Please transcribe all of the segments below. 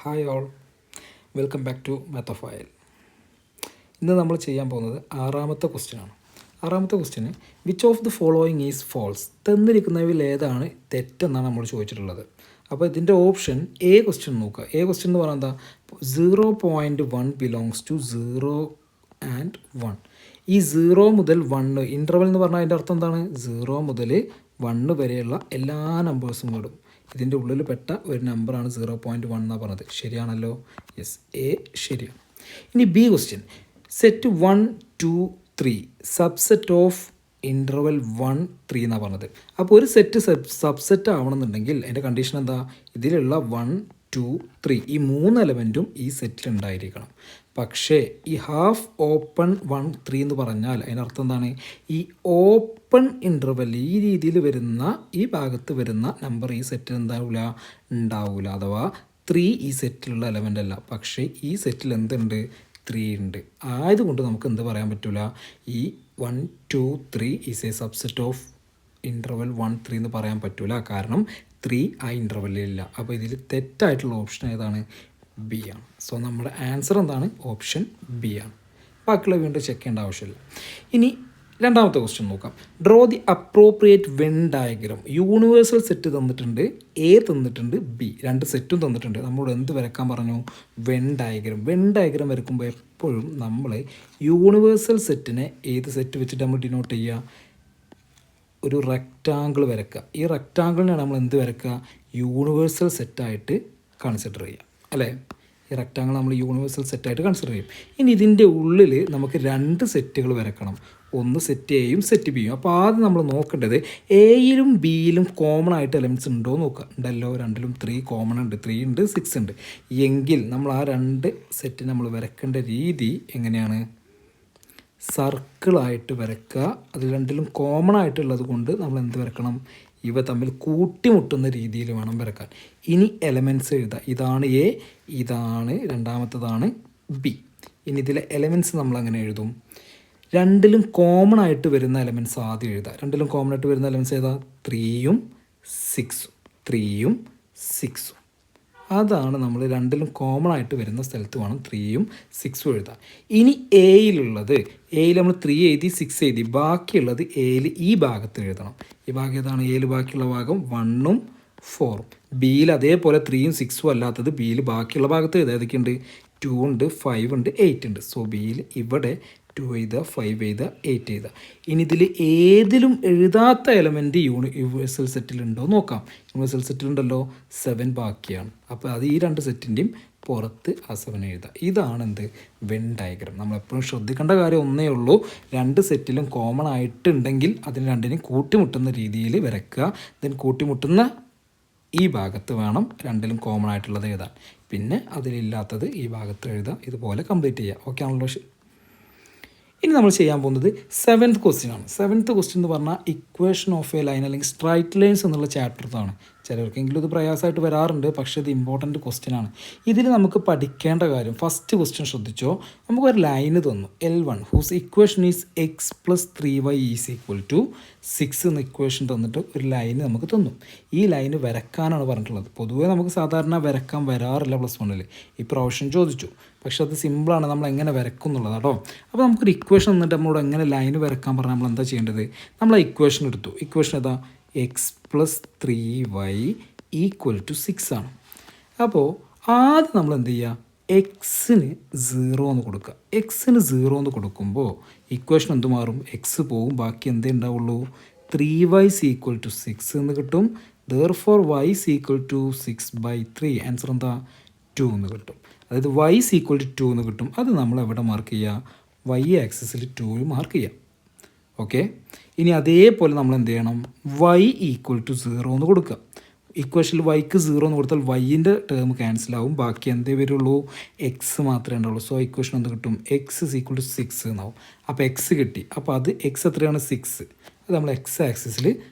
Hi all, welcome back to മെത്തഫയൽ. ഇന്ന് നമ്മൾ ചെയ്യാൻ പോകുന്നത് ആറാമത്തെ ക്വസ്റ്റ്യനാണ്. ആറാമത്തെ question which of the following is false, തന്നിരിക്കുന്നവയിൽ ഏതാണ് തെറ്റെന്നാണ് നമ്മൾ ചോദിച്ചിട്ടുള്ളത്. അപ്പോൾ ഇതിൻ്റെ ഓപ്ഷൻ എ ക്വസ്റ്റ്യൻ നോക്കുക. എ ക്വസ്റ്റ്യൻ എന്ന് പറയുന്നത് എന്താ, 0.1 ബിലോങ്സ് ടു 0 ആൻഡ് 1. ഈ 0 മുതൽ 1 ഇൻ്റർവൽ എന്ന് പറഞ്ഞാൽ അതിൻ്റെ അർത്ഥം എന്താണ്, 0 മുതൽ 1 വരെയുള്ള എല്ലാ നമ്പേഴ്സും വിടും. ഇതിൻ്റെ ഉള്ളിൽ പെട്ട ഒരു നമ്പറാണ് 0.1 എന്നാണ് പറഞ്ഞത്. ശരിയാണല്ലോ? യെസ്, എ ശരിയാണ്. ഇനി B question, set 1, 2, 3 subset of interval 1, 3 എന്നാണ് പറഞ്ഞത്. അപ്പോൾ ഒരു സെറ്റ് സബ്സെറ്റ് ആവണമെന്നുണ്ടെങ്കിൽ അതിൻ്റെ കണ്ടീഷൻ എന്താ, ഇതിലുള്ള 1, 2, 3 ഈ 3 എലമെൻറ്റും ഈ സെറ്റിൽ ഉണ്ടായിരിക്കണം. പക്ഷേ ഈ ഹാഫ് ഓപ്പൺ 1, 3 എന്ന് പറഞ്ഞാൽ അതിനർത്ഥം എന്താണ്, ഈ ഓപ്പൺ ഇൻ്റർവെൽ ഈ രീതിയിൽ വരുന്ന ഈ ഭാഗത്ത് വരുന്ന നമ്പർ ഈ സെറ്റിൽ ഉണ്ടാവില്ല. അഥവാ 3 ഈ സെറ്റിലുള്ള എലമെൻ്റ് അല്ല. പക്ഷേ ഈ സെറ്റിൽ എന്തുണ്ട്, 3 ഉണ്ട്. ആയതുകൊണ്ട് നമുക്ക് എന്ത് പറയാൻ പറ്റില്ല, ഈ 1, 2, 3 is A subset of interval 1, 3 എന്ന് പറയാൻ പറ്റില്ല. കാരണം 3 ആ ഇൻ്റർവെല്ലിലില്ല. അപ്പോൾ ഇതിൽ തെറ്റായിട്ടുള്ള ഓപ്ഷൻ ഏതാണ്, ബി ആണ്. സോ നമ്മുടെ ആൻസർ എന്താണ്, ഓപ്ഷൻ ബി ആണ്. ബാക്കിയുള്ള വീണ്ടും ചെക്ക് ചെയ്യേണ്ട ആവശ്യമില്ല. ഇനി രണ്ടാമത്തെ ക്വസ്റ്റ്യൻ നോക്കാം. Draw the appropriate when diagram. Universal set തന്നിട്ടുണ്ട്, എ തന്നിട്ടുണ്ട്, ബി, രണ്ട് സെറ്റും തന്നിട്ടുണ്ട്. നമ്മളോട് എന്ത് വരയ്ക്കാൻ പറഞ്ഞു, വെൻ ഡയഗ്രാം. വെൻ ഡയഗ്രാം വരയ്ക്കുമ്പോൾ എപ്പോഴും നമ്മൾ യൂണിവേഴ്സൽ സെറ്റിനെ ഏത് സെറ്റ് വെച്ചിട്ട് നമ്മൾ ഡിനോട്ട് ചെയ്യുക, ഒരു റെക്റ്റാങ്കിൾ വരയ്ക്കുക. ഈ റെക്റ്റാങ്കിളിനാണ് നമ്മൾ എന്ത് വരയ്ക്കുക, യൂണിവേഴ്സൽ സെറ്റായിട്ട് കൺസിഡർ ചെയ്യുക, അല്ലേ? ഈ റെക്റ്റാങ്കിൾ നമ്മൾ യൂണിവേഴ്സൽ സെറ്റായിട്ട് കൺസിഡർ ചെയ്യും. ഇനി ഇതിൻ്റെ ഉള്ളിൽ നമുക്ക് രണ്ട് സെറ്റുകൾ വരയ്ക്കണം, ഒന്ന് സെറ്റ് എയും സെറ്റ് ബിയും. അപ്പോൾ ആദ്യം നമ്മൾ നോക്കേണ്ടത് എയിലും ബിയിലും കോമൺ ആയിട്ട് എലമെൻറ്റ്സ് ഉണ്ടോ എന്ന് നോക്കുക. ഉണ്ടല്ലോ, രണ്ടിലും 3 കോമൺ ഉണ്ട്, 3 ഉണ്ട്, 6 ഉണ്ട്. എങ്കിൽ നമ്മൾ ആ രണ്ട് സെറ്റ് നമ്മൾ വരയ്ക്കേണ്ട രീതി എങ്ങനെയാണ്, സർക്കിളായിട്ട് വരയ്ക്കുക. അത് രണ്ടിലും കോമൺ ആയിട്ടുള്ളത് കൊണ്ട് നമ്മൾ എന്ത് വരക്കണം, ഇവ തമ്മിൽ കൂട്ടിമുട്ടുന്ന രീതിയിൽ വേണം വരക്കാൻ. ഇനി എലമെൻറ്റ്സ് എഴുതുക. ഇതാണ് എ, ഇതാണ് രണ്ടാമത്തതാണ് ബി. ഇനി ഇതിലെ എലമെൻറ്റ്സ് നമ്മൾ അങ്ങനെ എഴുതും, രണ്ടിലും കോമൺ ആയിട്ട് വരുന്ന എലമെൻറ്റ്സ് ആദ്യം എഴുതുക. രണ്ടിലും കോമൺ ആയിട്ട് വരുന്ന എലമെൻറ്റ്സ് ഏതാ, 3ഉം 6ഉം. 3ഉം 6ഉം അതാണ് നമ്മൾ രണ്ടിലും കോമൺ ആയിട്ട് വരുന്ന സ്ഥലത്ത് വേണം 3ഉം 6ഉം എഴുതാം. ഇനി എയിലുള്ളത്, എയിൽ നമ്മൾ 3 എഴുതി, 6 എഴുതി, ബാക്കിയുള്ളത് എയിൽ ഈ ഭാഗത്ത് എഴുതണം. ഈ ഭാഗം ഏതാണ്, എയിൽ ബാക്കിയുള്ള ഭാഗം 1ഉം 4ഉം. ബിയിൽ അതേപോലെ 3ഉം 6ഉം അല്ലാത്തത് ബിയിൽ ബാക്കിയുള്ള ഭാഗത്ത് ഏതൊക്കെയുണ്ട്, 2 ഉണ്ട്, 5 ഉണ്ട്, 8 ഉണ്ട്. സോ ബിയിൽ ഇവിടെ 2 എഴുതുക, 5 എഴുതുക, 8 എഴുതുക. ഇനി ഇതിൽ ഏതിലും എഴുതാത്ത എലമെൻറ്റ് യൂണിവേഴ്സൽ സെറ്റിലുണ്ടോ നോക്കാം. യൂണിവേഴ്സൽ സെറ്റിലുണ്ടല്ലോ, 7 ബാക്കിയാണ്. അപ്പോൾ അത് ഈ രണ്ട് സെറ്റിൻ്റെയും പുറത്ത് ആ 7 എഴുതുക. ഇതാണ് എന്ത്, വെൻ ഡയഗ്രാം. നമ്മളെപ്പോഴും ശ്രദ്ധിക്കേണ്ട കാര്യം ഒന്നേ ഉള്ളൂ, രണ്ട് സെറ്റിലും കോമൺ ആയിട്ടുണ്ടെങ്കിൽ അതിന് രണ്ടിനും കൂട്ടിമുട്ടുന്ന രീതിയിൽ വരയ്ക്കുക. ഇതിന് കൂട്ടിമുട്ടുന്ന ഈ ഭാഗത്ത് വേണം രണ്ടിലും കോമൺ ആയിട്ടുള്ളത് എഴുതാൻ. പിന്നെ അതിലില്ലാത്തത് ഈ ഭാഗത്ത് എഴുതുക. ഇതുപോലെ കംപ്ലീറ്റ് ചെയ്യുക. ഓക്കെ ആണല്ലോ? ഇനി നമ്മൾ ചെയ്യാൻ പോകുന്നത് 7th ക്വസ്റ്റ്യൻ ആണ്. 7th ക്വസ്റ്റ്യൻ എന്ന് പറഞ്ഞാൽ ഇക്വേഷൻ ഓഫ് എ ലൈൻ അല്ലെങ്കിൽ സ്ട്രൈറ്റ് ലൈൻസ് എന്നുള്ള ചാപ്റ്ററിലാണ്. ചിലർക്കെങ്കിലും ഇത് പ്രയാസമായിട്ട് വരാറുണ്ട്, പക്ഷേ ഇത് ഇമ്പോർട്ടൻറ്റ് ക്വസ്റ്റ്യൻ ആണ്. ഇതിൽ നമുക്ക് പഠിക്കേണ്ട കാര്യം, ഫസ്റ്റ് ക്വസ്റ്റ്യൻ ശ്രദ്ധിച്ചോ. നമുക്കൊരു ലൈന് തന്നു, L1 whose equation is x + 3y is equal to 6 എന്ന ഇക്വേഷൻ തന്നിട്ട് ഒരു ലൈന് നമുക്ക് തന്നു. ഈ ലൈന് വരക്കാനാണ് പറഞ്ഞിട്ടുള്ളത്. പൊതുവേ നമുക്ക് സാധാരണ വരക്കാൻ വരാറില്ല +1. ഈ പ്രൊഫഷൻ ചോദിച്ചു, പക്ഷെ അത് സിമ്പിളാണ്, നമ്മൾ എങ്ങനെ വരക്കും എന്നുള്ളത് കേട്ടോ. അപ്പോൾ നമുക്കൊരു ഇക്വേഷൻ തന്നിട്ട് നമ്മളോട് എങ്ങനെ ലൈന് വരക്കാൻ പറഞ്ഞാൽ നമ്മൾ എന്താ ചെയ്യേണ്ടത്, നമ്മൾ ആ ഇക്വേഷൻ എടുത്തു. ഇക്വേഷൻ ഏതാ, x + 3y = 6 ആണ്. അപ്പോൾ ആദ്യം നമ്മൾ എന്ത് ചെയ്യുക, എക്സിന് 0 എന്ന് കൊടുക്കുക. എക്സിന് 0 എന്ന് കൊടുക്കുമ്പോൾ ഇക്വേഷൻ എന്ത് മാറും, എക്സ് പോവും, ബാക്കി എന്തേ ഉണ്ടാവുള്ളൂ, 3y = 6 എന്ന് കിട്ടും. therefore y = 6/3. ആൻസർ എന്താ, 2 എന്ന് കിട്ടും. അതായത് y = 2 എന്ന് കിട്ടും. അത് നമ്മൾ എവിടെ മാർക്ക് ചെയ്യുക, y ആക്സിസിൽ 2 മാർക്ക് ചെയ്യാം. ഓക്കെ. ഇനി അതേപോലെ നമ്മൾ എന്ത് ചെയ്യണം, y = 0 എന്ന് കൊടുക്കുക. ഇക്വേഷനിൽ വൈക്ക് 0 എന്ന് കൊടുത്താൽ വൈൻ്റെ ടേം ക്യാൻസലാവും, ബാക്കി എന്തേ വരുള്ളൂ, എക്സ് മാത്രമേ ഉണ്ടാവുള്ളൂ. സോ ഇക്വേഷൻ എന്ത് കിട്ടും, x = 6 എന്നാവും. അപ്പോൾ എക്സ് കിട്ടി. അപ്പോൾ അത് എക്സ് എത്രയാണ്, 6. അത് നമ്മൾ എക്സ് ആക്സിസിൽ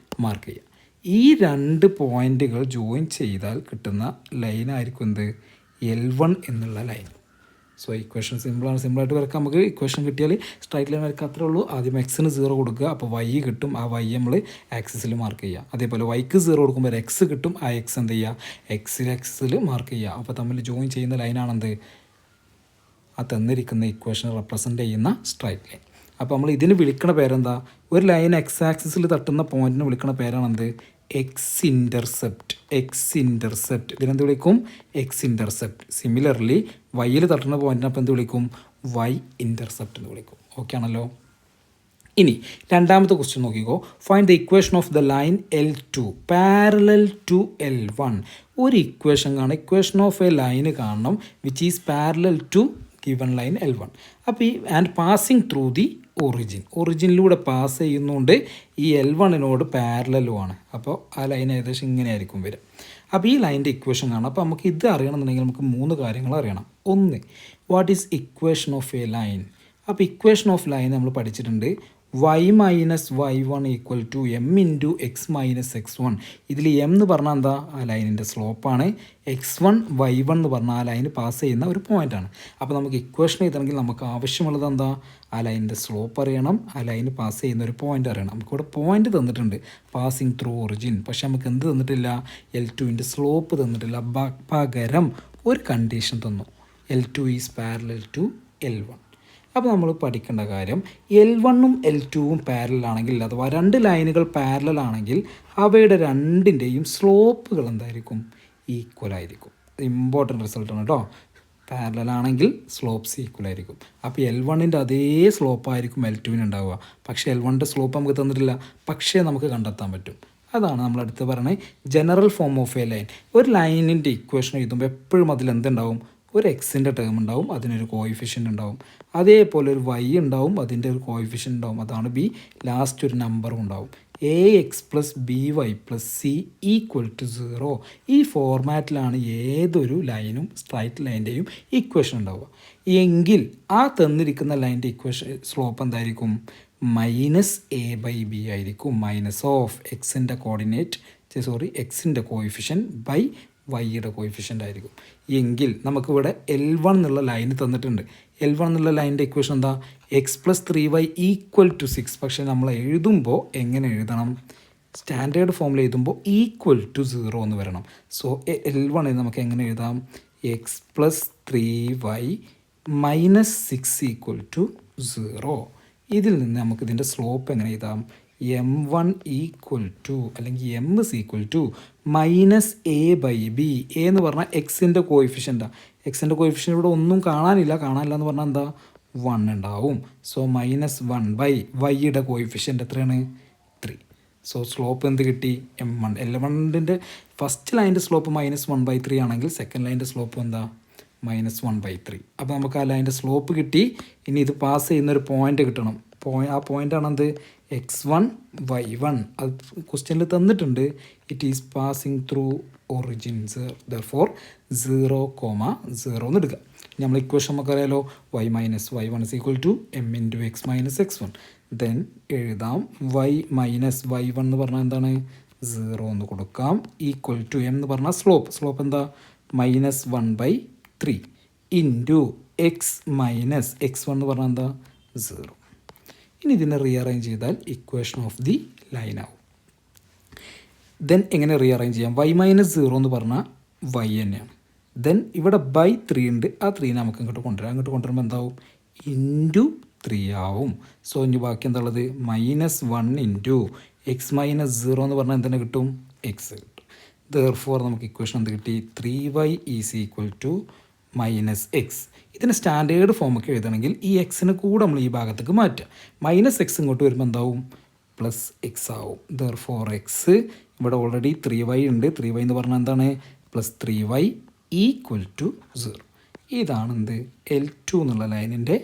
മാർക്ക് ചെയ്യുക. ഈ രണ്ട് പോയിൻറ്റുകൾ ജോയിൻ ചെയ്താൽ കിട്ടുന്ന ലൈനായിരിക്കും എന്ത്, L1 എന്നുള്ള ലൈൻ. സോ ഇക്വേഷൻ സിമ്പിളാണ്. സിമ്പിളായിട്ട് വരക്കാം. നമുക്ക് ഇക്വേഷൻ കിട്ടിയാൽ സ്ട്രൈറ്റ് ലൈൻ വരക്കാം, അത്രേ ഉള്ളൂ. ആദ്യം എക്സിന് 0 കൊടുക്കുക, അപ്പോൾ വൈ കിട്ടും. ആ വൈ നമ്മൾ ആക്സിസിൽ മാർക്ക് ചെയ്യുക. അതേപോലെ വൈക്ക് 0 കൊടുക്കുമ്പോൾ എക്സ് കിട്ടും. ആ എക്സ് എന്ത് ചെയ്യുക, എക്സിൽ മാർക്ക് ചെയ്യുക. അപ്പോൾ തമ്മിൽ ജോയിൻ ചെയ്യുന്ന ലൈനാണെന്ത്, ആ തന്നിരിക്കുന്ന ഇക്വേഷൻ റെപ്രസെൻ്റ് ചെയ്യുന്ന സ്ട്രൈറ്റ് ലൈൻ. അപ്പോൾ നമ്മൾ ഇതിന് വിളിക്കണ പേരെന്താ, ഒരു ലൈൻ എക്സ് ആക്സിസിൽ തട്ടുന്ന പോയിന്റിന് വിളിക്കണ പേരാണെന്ത്, എക്സ് ഇൻ്റർസെപ്റ്റ്. ഇതിനെന്ത് വിളിക്കും, എക്സ് ഇൻ്റർസെപ്റ്റ്. സിമിലർലി വൈയിൽ തട്ടുന്ന പോയിന്റിനെ അപ്പോൾ എന്ത് വിളിക്കും, വൈ ഇൻ്റർസെപ്റ്റ് എന്ന് വിളിക്കും. ഓക്കെ ആണല്ലോ. ഇനി രണ്ടാമത്തെ ക്വസ്റ്റ്യൻ നോക്കിക്കോ. Find the equation of the line L2 parallel to L1. ഒരു ഇക്വേഷൻ കാണാം, ഇക്വേഷൻ ഓഫ് എ ലൈന് കാണണം which is parallel to given line L1. അപ്പോൾ ഈ ആൻഡ് പാസിങ് ത്രൂ ദി ഒറിജിനിലൂടെ പാസ് ചെയ്യുന്നതുകൊണ്ട് ഈ L1 പാരലലുമാണ്. അപ്പോൾ ആ ലൈൻ ഏകദേശം ഇങ്ങനെയായിരിക്കും വരിക. അപ്പോൾ ഈ ലൈൻ്റെ ഇക്വേഷൻ കാണാം. അപ്പോൾ നമുക്ക് ഇത് അറിയണമെന്നുണ്ടെങ്കിൽ നമുക്ക് 3 കാര്യങ്ങൾ അറിയണം. ഒന്ന്, what is equation of a line. അപ്പോൾ ഇക്വേഷൻ ഓഫ് ലൈൻ നമ്മൾ പഠിച്ചിട്ടുണ്ട്, y minus y1 equal to M into X minus x1. ഇതിൽ എം എന്ന് പറഞ്ഞാൽ എന്താ, ആ ലൈനിൻ്റെ സ്ലോപ്പാണ്. x1 y1 എന്ന് പറഞ്ഞാൽ ആ ലൈന് പാസ് ചെയ്യുന്ന ഒരു പോയിൻ്റാണ്. അപ്പോൾ നമുക്ക് ഇക്വേഷൻ എഴുതണമെങ്കിൽ നമുക്ക് ആവശ്യമുള്ളത് എന്താ, ആ ലൈനിൻ്റെ സ്ലോപ്പ് അറിയണം, ആ ലൈന് പാസ് ചെയ്യുന്ന ഒരു പോയിൻ്റ് അറിയണം. നമുക്കിവിടെ പോയിൻ്റ് തന്നിട്ടുണ്ട്, പാസിങ് ത്രൂ ഒറിജിൻ. പക്ഷേ നമുക്ക് എന്ത് തന്നിട്ടില്ല, L2ൻ്റെ സ്ലോപ്പ് തന്നിട്ടില്ല. പകരം ഒരു കണ്ടീഷൻ തന്നു, L2 is parallel to L1. അപ്പോൾ നമ്മൾ പഠിക്കേണ്ട കാര്യം, L1ഉം L2ഉം പാരലാണെങ്കിൽ, അഥവാ 2 ലൈനുകൾ പാരലാണെങ്കിൽ അവയുടെ രണ്ടിൻ്റെയും സ്ലോപ്പുകൾ എന്തായിരിക്കും, ഈക്വൽ ആയിരിക്കും. ഇമ്പോർട്ടൻറ്റ് റിസൾട്ടാണ് കേട്ടോ. പാരലാണെങ്കിൽ സ്ലോപ്സ് ഈക്വൽ ആയിരിക്കും. അപ്പോൾ L1ൻ്റെ അതേ സ്ലോപ്പായിരിക്കും L2ന് ഉണ്ടാവുക. പക്ഷേ L1ൻ്റെ സ്ലോപ്പ് നമുക്ക് തന്നിട്ടില്ല, പക്ഷേ നമുക്ക് കണ്ടെത്താൻ പറ്റും. അതാണ് നമ്മൾ അടുത്ത് പറയുന്നത് general form of a line. ഒരു ലൈനിൻ്റെ ഇക്വേഷൻ എഴുതുമ്പോൾ എപ്പോഴും അതിൽ എന്തുണ്ടാവും, ഒരു എക്സിൻ്റെ ടേം ഉണ്ടാവും, അതിനൊരു കോയിഫിഷ്യൻ്റ് ഉണ്ടാവും. അതേപോലെ ഒരു വൈ ഉണ്ടാവും, അതിൻ്റെ ഒരു കോയിഫിഷ്യൻ്റ് ഉണ്ടാവും, അതാണ് ബി. ലാസ്റ്റ് ഒരു നമ്പറും ഉണ്ടാവും. AX plus BY plus C equal to 0. ഈ ഫോർമാറ്റിലാണ് ഏതൊരു ലൈനും സ്ട്രൈറ്റ് ലൈൻ്റെയും ഇക്വേഷൻ ഉണ്ടാവുക. എങ്കിൽ ആ തന്നിരിക്കുന്ന ലൈൻ്റെ ഇക്വേഷൻ സ്ലോപ്പ് എന്തായിരിക്കും, മൈനസ് A/B ആയിരിക്കും. മൈനസ് ഓഫ് എക്സിൻ്റെ എക്സിൻ്റെ കോയിഫിഷ്യൻ ബൈ വൈയുടെ കോയിഫിഷ്യൻ്റ് ആയിരിക്കും. എങ്കിൽ നമുക്കിവിടെ L1 എന്നുള്ള ലൈന് തന്നിട്ടുണ്ട്. L1 എന്നുള്ള ലൈനിൻ്റെ ഇക്വേഷൻ എന്താ, X plus 3y equal to 6. പക്ഷേ നമ്മൾ എഴുതുമ്പോൾ എങ്ങനെ എഴുതണം, സ്റ്റാൻഡേർഡ് ഫോമിൽ എഴുതുമ്പോൾ ഈക്വൽ ടു 0 എന്ന് വരണം. സോ L1 നമുക്ക് എങ്ങനെ എഴുതാം, X plus 3y minus 6 equal to 0. ഇതിൽ നിന്ന് നമുക്ക് ഇതിൻ്റെ സ്ലോപ്പ് എങ്ങനെ എഴുതാം, M1 ഈക്വൽ ടു, അല്ലെങ്കിൽ M is equal to minus A/B. A എന്ന് പറഞ്ഞാൽ എക്സിൻ്റെ കോയിഫിഷ്യൻ്റാണ്. എക്സിൻ്റെ കോയിഫിഷ്യൻ്റ് ഇവിടെ ഒന്നും കാണാനില്ല എന്ന് പറഞ്ഞാൽ എന്താ, 1 ഉണ്ടാവും. സോ മൈനസ് 1 ബൈ വൈയുടെ കോയിഫിഷ്യൻ്റ് എത്രയാണ്, 3. സോ സ്ലോപ്പ് എന്ത് കിട്ടി, M1. L1ൻ്റെ ഫസ്റ്റ് ലൈൻ്റെ സ്ലോപ്പ് മൈനസ് 1/3 ആണെങ്കിൽ സെക്കൻഡ് ലൈൻ്റെ സ്ലോപ്പ് എന്താ, മൈനസ് 1/3. അപ്പോൾ നമുക്ക് ആ ലൈൻ്റെ സ്ലോപ്പ് കിട്ടി. ഇനി ഇത് പാസ് ചെയ്യുന്നൊരു പോയിൻ്റ് കിട്ടണം. ആ പോയിൻ്റാണ് എന്ത്, x1 y1. അത് ക്വസ്റ്റ്യനിൽ തന്നിട്ടുണ്ട്. It is passing through origins, therefore 0,0 എന്ന് എടുക്കുക. നമ്മൾ ഇക്വേഷൻ നമുക്കറിയാലോ, y minus y1 is equal to M into X minus x1. Then എഴുതാം y മൈനസ് y1 എന്ന് പറഞ്ഞാൽ എന്താണ്, 0 എന്ന് കൊടുക്കാം. ഈക്വൽ ടു എം എന്ന് പറഞ്ഞാൽ സ്ലോപ്പ് എന്താ, minus 1/3 into X minus x1 എന്ന് പറഞ്ഞാൽ എന്താ, 0. ഇനി ഇതിനെ റീഅറേഞ്ച് ചെയ്താൽ ഇക്വേഷൻ ഓഫ് ദി ലൈൻ ആവും. ദെൻ എങ്ങനെ റീഅറേഞ്ച് ചെയ്യാം, y മൈനസ് 0 എന്ന് പറഞ്ഞാൽ y തന്നെയാണ്. ദെൻ ഇവിടെ ബൈ 3 ഉണ്ട്, ആ 3 നമുക്ക് ഇങ്ങോട്ട് കൊണ്ടുവരുമ്പോൾ എന്താവും, ഇൻറ്റു 3 ആവും. സോ ഇനി ബാക്കി എന്താ ഉള്ളത്, മൈനസ് 1 ഇൻറ്റു എക്സ് മൈനസ് 0 എന്ന് പറഞ്ഞാൽ എന്തിനെ കിട്ടും, എക്സ് കിട്ടും. ദെർഫോർ നമുക്ക് ഇക്വേഷൻ എന്ത് കിട്ടി, 3y is equal to minus X. ഇതിന് സ്റ്റാൻഡേർഡ് ഫോമൊക്കെ എഴുതണമെങ്കിൽ ഈ എക്സിന് കൂടെ നമ്മൾ ഈ ഭാഗത്തേക്ക് മാറ്റുക. മൈനസ് എക്സ് ഇങ്ങോട്ട് വരുമ്പോൾ എന്താവും, പ്ലസ് എക്സ് ആവും. ദെർഫോർ എക്സ് ഇവിടെ ഓൾറെഡി 3y ഉണ്ട്. 3y എന്ന് പറഞ്ഞാൽ എന്താണ്, പ്ലസ് 3y ഈക്വൽ ടു 0. ഇതാണ് എന്ത്, L2 എന്നുള്ള ലൈനിൻ്റെ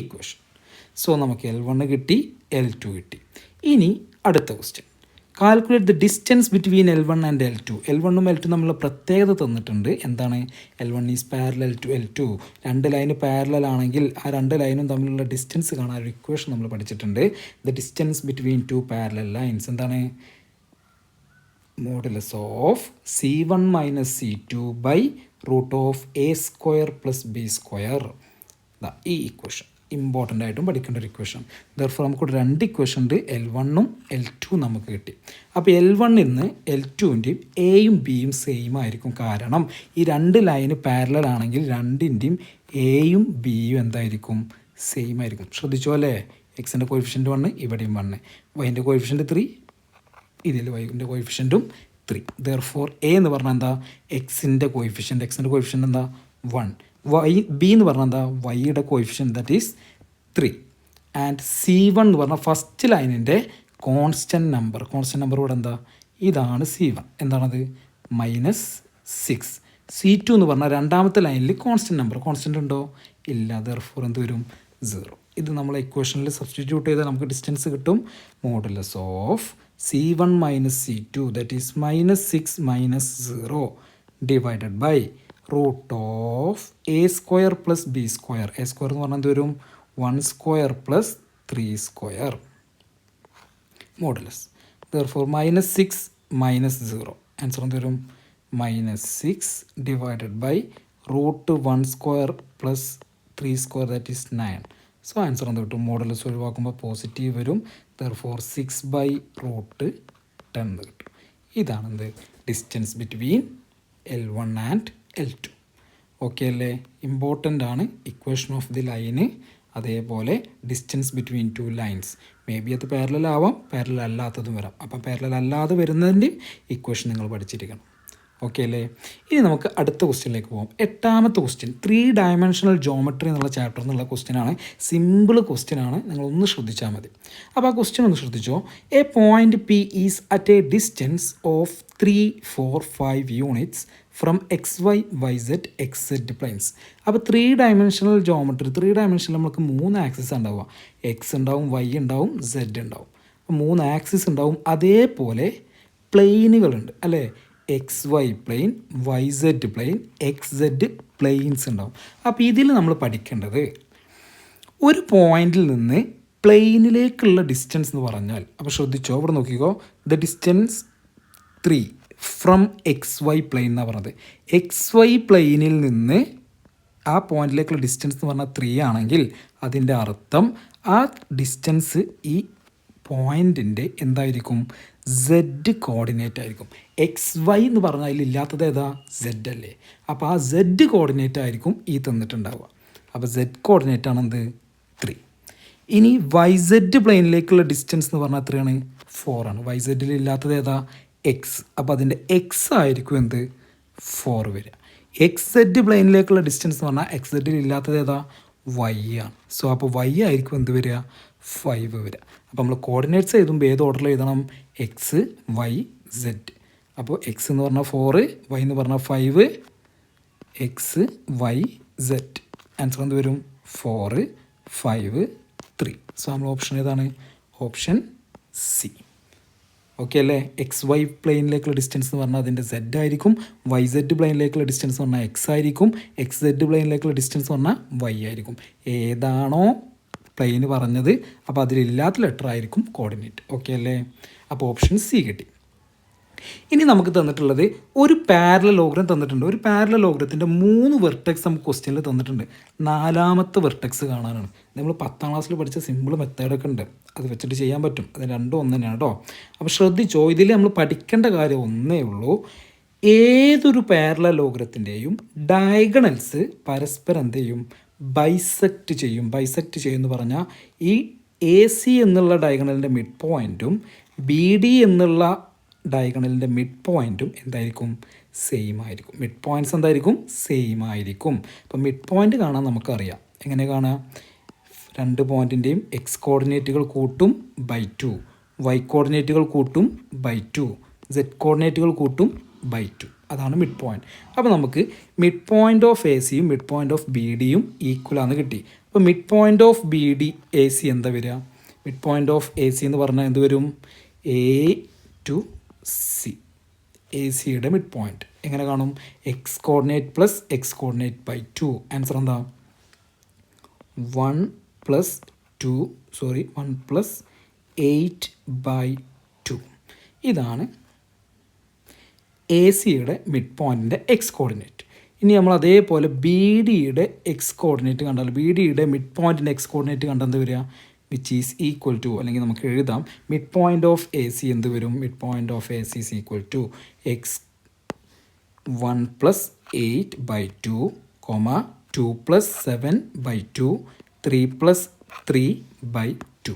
ഇക്വേഷൻ. സോ നമുക്ക് L1 കിട്ടി, L2 കിട്ടി. ഇനി അടുത്ത question, calculate the distance between L1 and L2. L1ഉം L2 തമ്മിലുള്ള പ്രത്യേകത തന്നിട്ടുണ്ട്. എന്താണ്, L1 is parallel to L2. 2 line parallel ആണെങ്കിൽ ആ 2 ലൈനും തമ്മിലുള്ള ഡിസ്റ്റൻസ് കാണാൻ ഒരു ഇക്വേഷൻ നമ്മൾ പഠിച്ചിട്ടുണ്ട്. The distance between 2 parallel lines എന്താണ്, modulus of C1 minus C2 by root of A² plus B². ഈ ഇക്വേഷൻ ഇമ്പോർട്ടൻ്റ് ആയിട്ടും പഠിക്കേണ്ട ഒരു ഇക്വേഷൻ. ദർഫോർ നമുക്ക് 2 ഇക്വേഷൻ ഉണ്ട്, L1 L2 നമുക്ക് കിട്ടി. അപ്പോൾ L1 നിന്ന് L2ൻ്റെയും എയും ബിയും സെയിം ആയിരിക്കും. കാരണം ഈ 2 ലൈന് പാരലൽ ആണെങ്കിൽ രണ്ടിൻ്റെയും എയും ബിയും എന്തായിരിക്കും, സെയിം ആയിരിക്കും. ശ്രദ്ധിച്ചോ അല്ലേ? എക്സിൻ്റെ കോയിഫിഷ്യൻറ്റ് 1, ഇവിടെയും 1, വൈൻ്റെ കോയിഫിഷ്യൻറ്റ് 3, ഇതിൽ വൈൻ്റെ കോയിഫിഷ്യൻറ്റും 3. ദർഫോർ എ എന്ന് പറഞ്ഞാൽ എന്താ, എക്സിൻ്റെ കോയിഫിഷ്യൻറ്റ് എന്താ 1. ബി എന്ന് പറഞ്ഞാൽ എന്താ, വൈയുടെ coefficient that is 3. And C1 എന്ന് പറഞ്ഞാൽ ഫസ്റ്റ് ലൈനിൻ്റെ കോൺസ്റ്റൻറ്റ് നമ്പർ ഇവിടെ എന്താ, ഇതാണ് C1. എന്താണത്, -6. C2 എന്ന് പറഞ്ഞാൽ രണ്ടാമത്തെ ലൈനിൽ കോൺസ്റ്റൻറ്റ് ഉണ്ടോ, ഇല്ല. ദർഫോർ എന്ത് വരും, 0. ഇത് നമ്മൾ ഇക്വേഷനിൽ സബ്സ്റ്റിറ്റ്യൂട്ട് ചെയ്താൽ നമുക്ക് ഡിസ്റ്റൻസ് കിട്ടും. Modulus of C1 - C2 that is -6 - 0 divided by √(a² + b²). a² എന്ന് പറഞ്ഞാൽ എന്ത് വരും, 1² + 3². മോഡുലസ് ദർഫോർ -6 - 0 ആൻസർ എന്ത് വരും, -6 divided by √(1² + 3² that is 9. So answer എന്ത് കിട്ടും, മോഡുലസ് ഒഴിവാക്കുമ്പോൾ പോസിറ്റീവ് വരും. ദർഫോർ 6/√10 കിട്ടും. ഇതാണ് എന്ത്, distance between L1 and L2. Okay അല്ലേ? ഇമ്പോർട്ടൻ്റ് ആണ് ഇക്വേഷൻ ഓഫ് ദി ലൈന്, അതേപോലെ distance between 2 lines. Maybe അത് പാരലൽ ആവാം, പാരലൽ അല്ലാത്തതും വരാം. അപ്പം പാരലൽ അല്ലാതെ വരുന്നതിൻ്റെ ഇക്വേഷൻ നിങ്ങൾ പഠിച്ചിരിക്കണം. ഓക്കെ അല്ലേ? ഇനി നമുക്ക് അടുത്ത ക്വസ്റ്റ്യനിലേക്ക് പോകാം. 8ാമത്തെ ക്വസ്റ്റ്യൻ 3 ഡയമെൻഷണൽ ജോമെട്രി എന്നുള്ള ചാപ്റ്റർ എന്നുള്ള ക്വസ്റ്റ്യനാണ്. സിമ്പിൾ ക്വസ്റ്റ്യനാണ്, നിങ്ങളൊന്ന് ശ്രദ്ധിച്ചാൽ മതി. അപ്പോൾ ആ ക്വസ്റ്റ്യൻ ഒന്ന് ശ്രദ്ധിച്ചോ. A point P is at a distance of 3, 4, 5 units from XY, YZ, XZ planes. അപ്പോൾ 3 ഡയമെൻഷണൽ ജോമെട്രി, 3 ഡയമെൻഷനിൽ നമുക്ക് 3 ആക്സിസ് ഉണ്ടാവുക. എക്സ് ഉണ്ടാവും, വൈ ഉണ്ടാവും, സെഡ് ഉണ്ടാവും. അപ്പോൾ 3 ആക്സിസ് ഉണ്ടാവും. അതേപോലെ പ്ലെയിനുകളുണ്ട് അല്ലേ, XY plane, YZ plane, XZ planes ഉണ്ടാവും. അപ്പോൾ ഇതിൽ നമ്മൾ പഠിക്കേണ്ടത് ഒരു പോയിന്റിൽ നിന്ന് പ്ലെയിനിലേക്കുള്ള ഡിസ്റ്റൻസ് എന്ന് പറഞ്ഞാൽ, അപ്പോൾ ശ്രദ്ധിച്ചോ, ഇവിടെ നോക്കിക്കോ, the distance 3 from XY plane എന്നാണ് പറഞ്ഞത്. XY പ്ലെയിനിൽ നിന്ന് ആ പോയിന്റിലേക്കുള്ള ഡിസ്റ്റൻസ് എന്ന് പറഞ്ഞാൽ 3 ആണെങ്കിൽ അതിൻ്റെ അർത്ഥം ആ ഡിസ്റ്റൻസ് ഈ പോയിൻറ്റിൻ്റെ എന്തായിരിക്കും, Z കോർഡിനേറ്റ് ആയിരിക്കും. XY എന്ന് പറഞ്ഞാൽ അതിലില്ലാത്തത് ഏതാ, Z അല്ലേ. അപ്പോൾ ആ Z കോർഡിനേറ്റ് ആയിരിക്കും ഈ തന്നിട്ടുണ്ടാവുക. അപ്പോൾ Z കോർഡിനേറ്റ് ആണ് എന്ത്, 3. ഇനി YZ പ്ലെയിനിലേക്കുള്ള ഡിസ്റ്റൻസ് എന്ന് പറഞ്ഞാൽ എത്രയാണ്, 4 ആണ്. YZ ഇല്ലാത്തത് ഏതാ, X. അപ്പോൾ അതിൻ്റെ X ആയിരിക്കും എന്ത്, 4 വരിക. XZ പ്ലെയിനിലേക്കുള്ള ഡിസ്റ്റൻസ് എന്ന് പറഞ്ഞാൽ XZ ഇല്ലാത്തത് ഏതാ, Y ആണ്. സോ അപ്പോൾ Y ആയിരിക്കും എന്ത് വരിക, 5 വരിക. അപ്പോൾ നമ്മൾ കോർഡിനേറ്റ്സ് എഴുതുമ്പോൾ ഏത് ഓർഡറിൽ എഴുതണം, X, Y, Z. അപ്പോൾ X എന്ന് പറഞ്ഞാൽ 4, Y എന്ന് പറഞ്ഞാൽ 5, X, Y, Z. ആൻസർ എന്ത് വരും, 4, 5, 3. സോ നമ്മൾ ഓപ്ഷൻ ഏതാണ്, ഓപ്ഷൻ സി. ഓക്കെ അല്ലേ? XY പ്ലെയിനിലേക്കുള്ള ഡിസ്റ്റൻസ് എന്ന് പറഞ്ഞാൽ അതിൻ്റെ Z ആയിരിക്കും. YZ പ്ലെയിനിലേക്കുള്ള ഡിസ്റ്റൻസ് എന്ന് പറഞ്ഞാൽ X ആയിരിക്കും. XZ പ്ലെയിനിലേക്കുള്ള ഡിസ്റ്റൻസ് എന്ന് പറഞ്ഞാൽ Y ആയിരിക്കും. ഏതാണോ പ്ലെയിന് പറഞ്ഞത് അപ്പോൾ അതിലില്ലാത്ത ലെറ്റർ ആയിരിക്കും കോർഡിനേറ്റ്. ഓക്കെ അല്ലേ? അപ്പോൾ ഓപ്ഷൻ സി കിട്ടി. ഇനി നമുക്ക് തന്നിട്ടുള്ളത് ഒരു പാരലലോഗ്രം തന്നിട്ടുണ്ട്. ഒരു പാരലലോഗ്രത്തിൻ്റെ 3 വെർട്ടെക്സ് നമുക്ക് ക്വസ്റ്റ്യനിൽ തന്നിട്ടുണ്ട്. 4ാമത്തെ വെർട്ടെക്സ് കാണാനാണ്. നമ്മൾ 10ാം ക്ലാസ്സിൽ പഠിച്ച സിമ്പിൾ മെത്തേഡൊക്കെ ഉണ്ട്, അത് വെച്ചിട്ട് ചെയ്യാൻ പറ്റും. അത് രണ്ടും ഒന്ന് തന്നെയാണ് കേട്ടോ. അപ്പോൾ ശ്രദ്ധിച്ചോ, ഇതിൽ നമ്മൾ പഠിക്കേണ്ട കാര്യം ഒന്നേ ഉള്ളൂ. ഏതൊരു പാരലലോഗ്രത്തിൻ്റെയും ഡയഗണൽസ് പരസ്പരം എന്ത് ചെയ്യും, ബൈസെക്റ്റ് ചെയ്യും. ബൈസെക്റ്റ് ചെയ്യുമെന്ന് പറഞ്ഞാൽ ഈ AC എന്നുള്ള ഡയഗണലിൻ്റെ മിഡ് പോയിൻറ്റും BD എന്നുള്ള ഡയഗണലിൻ്റെ മിഡ് പോയിൻറ്റും എന്തായിരിക്കും, സെയിം ആയിരിക്കും. മിഡ് പോയിൻറ്റ്സ് എന്തായിരിക്കും, സെയിം ആയിരിക്കും. അപ്പോൾ മിഡ് പോയിൻറ്റ് കാണാൻ നമുക്കറിയാം. എങ്ങനെ കാണാം, 2 പോയിൻറ്റിൻ്റെയും X കോർഡിനേറ്റുകൾ കൂട്ടും /2, Y കോർഡിനേറ്റുകൾ കൂട്ടും /2, Z കോർഡിനേറ്റുകൾ കൂട്ടും /2. അതാണ് മിഡ് പോയിൻറ്റ്. അപ്പോൾ നമുക്ക് മിഡ് പോയിൻറ്റ് ഓഫ് AC യും മിഡ് പോയിൻറ്റ് ഓഫ് BD യും ഈക്വലാന്ന് കിട്ടി. അപ്പോൾ mid point of BD AC എന്താ വരിക, മിഡ് പോയിൻറ്റ് ഓഫ് AC എന്ന് പറഞ്ഞാൽ എന്ത് വരും, A to C. ACയുടെ മിഡ് പോയിൻറ്റ് എങ്ങനെ കാണും, X coordinate plus X coordinate /2. Answer എന്താ, 1 + 8/2. ഇതാണ് AC യുടെ മിഡ് പോയിൻറ്റിൻ്റെ X കോർഡിനേറ്റ്. ഇനി നമ്മൾ അതേപോലെ ബി ഡിയുടെ എക്സ് കോർഡിനേറ്റ് കണ്ടാൽ ബി ഡിയുടെ മിഡ് പോയിൻറ്റിൻ്റെ എക്സ് കോർഡിനേറ്റ് കണ്ടാൽ എന്ത് വരിക, വിച്ച് ഈസ് ഈക്വൽ ടു, അല്ലെങ്കിൽ നമുക്ക് എഴുതാം midpoint of A C എന്ത് വരും, midpoint of A C is equal to X 1 + 8/2, 2 + 7/2, 3 + 3/2.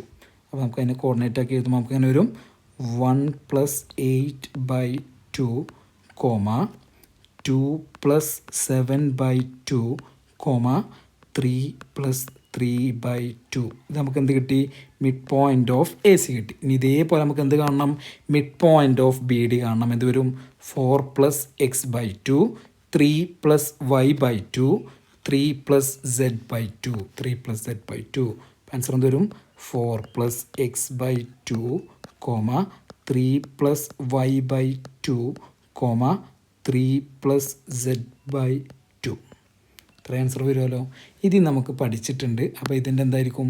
അപ്പോൾ നമുക്ക് അതിനെ കോർഡിനേറ്റ് ആക്കി എഴുതുമ്പോൾ നമുക്ക് അങ്ങനെ വരും 1 + 8/2, 2 + 7/2, 3 + 3/2. ഇത് നമുക്ക് എന്ത് കിട്ടി, mid point of A C കിട്ടി. ഇനി ഇതേപോലെ നമുക്ക് എന്ത് കാണണം, mid point of B D കാണണം. എന്ത് വരും, 4 + x/2, 3 + y/2, 3 + z/2, 3 + z/2. Answer എന്ത് വരും, 4 + x/2, 3 + y/2, 3 + z/2. ഇത്ര ആൻസർ വരുമല്ലോ. ഇത് നമുക്ക് പഠിച്ചിട്ടുണ്ട്. അപ്പോൾ ഇതിൻ്റെ എന്തായിരിക്കും,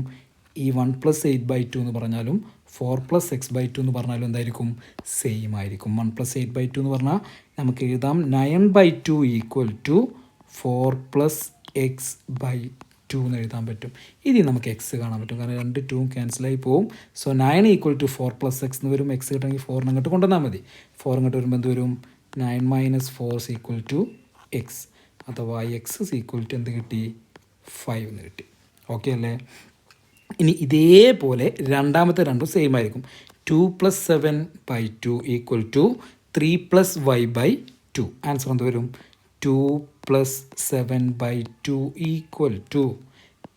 ഈ 1 + 8/2 എന്ന് പറഞ്ഞാലും 4 + x/2 എന്ന് പറഞ്ഞാലും എന്തായിരിക്കും, സെയിം ആയിരിക്കും. 1 + 8/2 എന്ന് പറഞ്ഞാൽ നമുക്ക് എഴുതാം 9/2 = 4 + x/2 എന്ന് എഴുതാൻ പറ്റും. ഇതിൽ നമുക്ക് എക്സ് കാണാൻ പറ്റും, കാരണം 2 2 ക്യാൻസലായി പോവും. സോ 9 = 4 + x എന്ന് വരും. എക്സ് കിട്ടണമെങ്കിൽ 4 അങ്ങോട്ട് കൊണ്ടുവന്നാൽ മതി. 4 അങ്ങോട്ട് വരുമ്പോൾ എന്ത് വരും, 9 - 4 = x, അഥവാ എക്സ് = എന്ത് കിട്ടി, 5 എന്ന് കിട്ടി. ഓക്കെ അല്ലേ. ഇനി ഇതേപോലെ രണ്ടാമത്തെ രണ്ടും സെയിം ആയിരിക്കും. 2 + 7/2 = 3 + y/2. ആൻസർ എന്ത് വരും, 2 + 7/2 =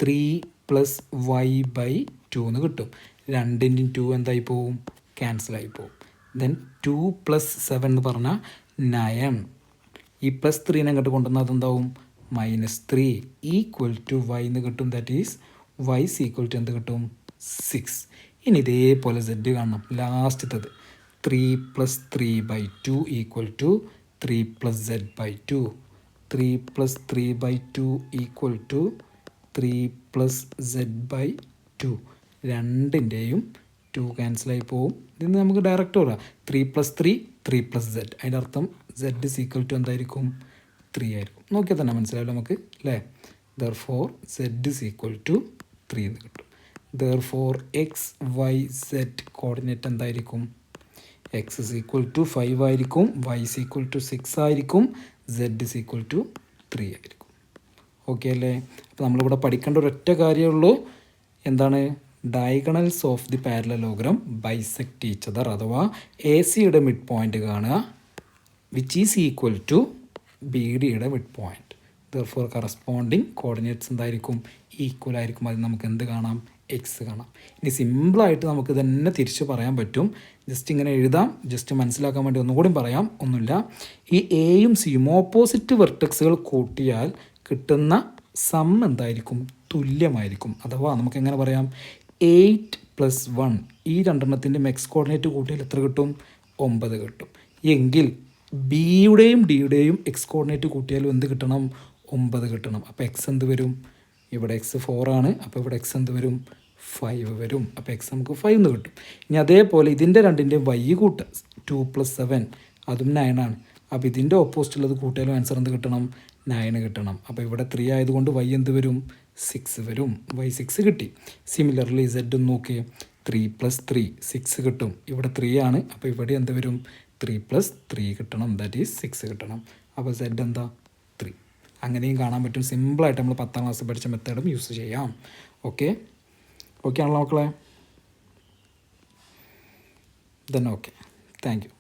3 + y/2 എന്ന് കിട്ടും. 2 × 2 എന്തായി പോവും, ക്യാൻസലായി പോവും. ദെൻ 2 + 7 എന്ന് പറഞ്ഞാൽ 9. ഈ +3 അങ്ങോട്ട് കൊണ്ടുവന്നാൽ അതെന്താവും, -3 = y എന്ന് കിട്ടും. ദാറ്റ് ഈസ് y = എന്ത് കിട്ടും, 6. ഇനി ഇതേപോലെ z കാണണം, ലാസ്റ്റത്തത് 3 + 3/2 = 3 + z/2, 3 + 3/2 = 3 + z/2. രണ്ടിൻ്റെയും 2 ക്യാൻസലായി പോവും. ഇതിന് നമുക്ക് ഡയറക്റ്റ് പറയാം 3 + 3 3 + z. അതിൻ്റെ അർത്ഥം z = എന്തായിരിക്കും, 3 ആയിരിക്കും. നോക്കിയാൽ തന്നെ മനസ്സിലാവില്ല നമുക്ക് അല്ലേ. therefore z = 3 എന്ന് കിട്ടും. therefore x y z coordinate എന്തായിരിക്കും, x = 5 ആയിരിക്കും, y = 6 ആയിരിക്കും, z = 3 ആയിരിക്കും. ഓക്കെ അല്ലേ. അപ്പോൾ നമ്മളിവിടെ പഠിക്കേണ്ട ഒരൊറ്റ കാര്യമേ ഉള്ളൂ, എന്താണ്, diagonals of the parallelogram bisect each other, അഥവാ എ സിയുടെ മിഡ് പോയിൻ്റ് കാണുക, which is equal to B ഡിയുടെ mid point. therefore corresponding coordinates എന്തായിരിക്കും, ഈക്വൽ ആയിരിക്കും. അത് നമുക്ക് എന്ത് കാണാം, എക്സ് കാണാം. ഇനി സിമ്പിളായിട്ട് നമുക്ക് തന്നെ തിരിച്ച് പറയാൻ പറ്റും. ജസ്റ്റ് ഇങ്ങനെ എഴുതാം, ജസ്റ്റ് മനസ്സിലാക്കാൻ വേണ്ടി ഒന്നുകൂടി പറയാം. ഒന്നുമില്ല, ഈ എയും സിയും ഓപ്പോസിറ്റ് വെർട്ടെക്സുകൾ കൂട്ടിയാൽ കിട്ടുന്ന സം എന്തായിരിക്കും, തുല്യമായിരിക്കും. അഥവാ നമുക്ക് എങ്ങനെ പറയാം, 8 + 1 ഈ രണ്ടെണ്ണത്തിൻ്റെ എക്സ് കോർഡിനേറ്റ് കൂട്ടിയാൽ എത്ര കിട്ടും, 9 കിട്ടും. എങ്കിൽ ബിയുടെയും ഡിയുടെയും എക്സ് കോർഡിനേറ്റ് കൂട്ടിയാലും എന്ത് കിട്ടണം, 9 കിട്ടണം. അപ്പോൾ എക്സ് എന്ത് വരും, ഇവിടെ എക്സ് 4 ആണ്, അപ്പോൾ ഇവിടെ എക്സ് എന്ത് വരും, 5 വരും. അപ്പോൾ എക്സ് നമുക്ക് 5 എന്ന് കിട്ടും. ഇനി അതേപോലെ ഇതിൻ്റെ രണ്ടിൻ്റെയും വൈ കൂട്ടുക, 2 + 7 അതും 9 ആണ്. അപ്പോൾ ഇതിൻ്റെ ഓപ്പോസിറ്റുള്ളത് കൂട്ടിയാലും ആൻസർ എന്ത് കിട്ടണം, 9 കിട്ടണം. അപ്പോൾ ഇവിടെ 3 ആയതുകൊണ്ട് വൈ എന്ത് വരും, 6 വരും. വൈ 6 കിട്ടി. സിമിലർലി സെഡ് നോക്കിയേ, 3 + 3 6 കിട്ടും. ഇവിടെ 3 ആണ്, അപ്പോൾ ഇവിടെ എന്ത് വരും, 3 + 3 കിട്ടണം, ദാറ്റ് ഈസ് 6 കിട്ടണം. അപ്പോൾ സെഡ് എന്താ, 3. അങ്ങനെയും കാണാൻ പറ്റും. സിമ്പിളായിട്ട് നമ്മൾ 10ാം ക്ലാസ് പഠിച്ച മെത്തേഡും യൂസ് ചെയ്യാം. ഓക്കെ ആണല്ലോ മക്കളെ. Then okay, thank you.